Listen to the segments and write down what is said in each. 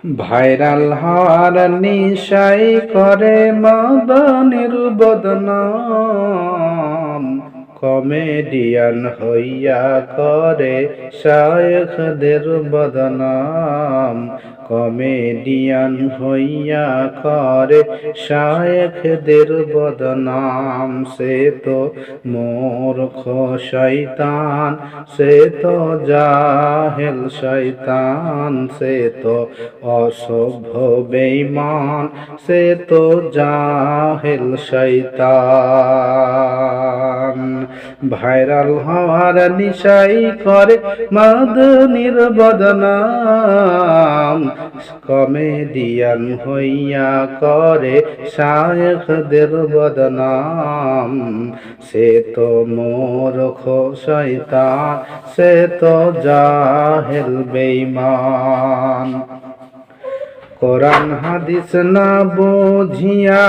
Viral হওয়ার নিশাই করে মদনের বদনাম, কমেডিয়ান হইয়া করে শায়েখদের বদনাম, কমেডিয়ান হইয়া করে শায়েখদের বদনাম। সে তো মূর্খ শয়তান, সে তো জাহেল শয়তান, সে তো অসভ্য বেঈমান, সে তো জাহেল শয়তান। ভাইরাল হওয়ার নিশাই করে মদনির বদনাম, কমেডিয়ান হইয়া করে শায়েখদের বদনাম। সে তো মূর্খ শয়তান, সে তো জাহেল বেঈমান। কোরআন হাদিস না বুঝিয়া,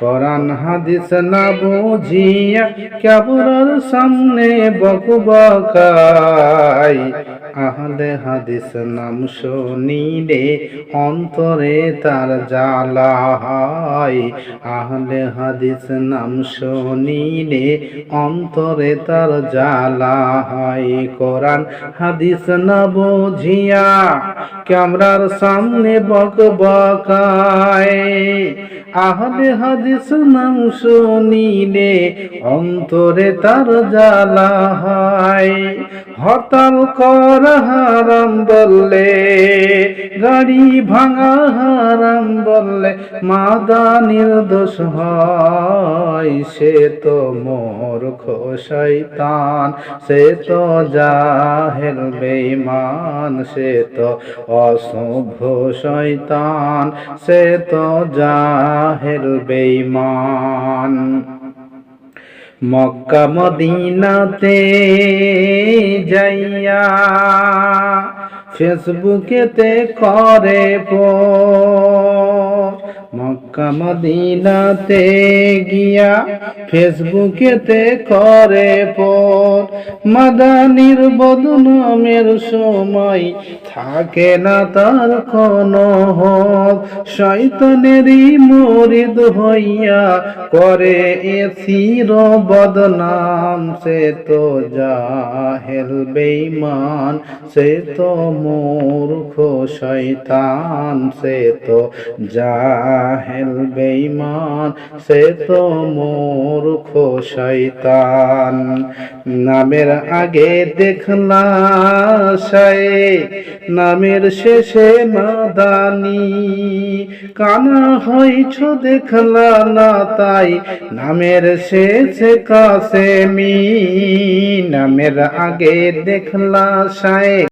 কোরআন হাদিস না বুঝিয়া কবরের সামনে বকবকাই। আহলে হাদিস নাম শুনিলে অন্তরে তার জ্বালা হয়, আহলে হাদিস নাম শুনিলে অন্তরে তার জ্বালা হয়। কোরআন হাদিস না বুঝিয়া ক্যামেরার সামনে বকবকায়, আহলে হাদিস নাম শুনিলে অন্তরে তার জ্বালা হয়। হরতাল করা হারাম বললে, গাড়ি ভাঙা হারাম বললে মাদানির দোষ হয়। সে তো মূর্খ শয়তান, সে তো জাহেল বেঈমান, সে তো অসভ্য শয়তান, সে তো জাহেল বেঈমান। মক্কা মদিনাতে যাইয়া ফেসবুকেতে করে পোস্ট, মক্কা মদিনাতে গিয়া ফেসবুকেতে করে পোস্ট। মাদানির বদনামের সময় থাকে না তার কোনো হোক, শয়তানেরই মুরিদ হইয়া করে এসির বদনাম। সে তো জাহেল বেঈমান, সে তো মূর্খ শয়তান, সে তো জাহেল বেঈমান, সে তো মূর্খ শয়তান। নামের আগে দেখলা শায়েখ, নামের শেষে মাদানি, কানা হইছ দেখলা না তাই নামের শেষে কাসেমি। নামের আগে দেখলা শায়েখ,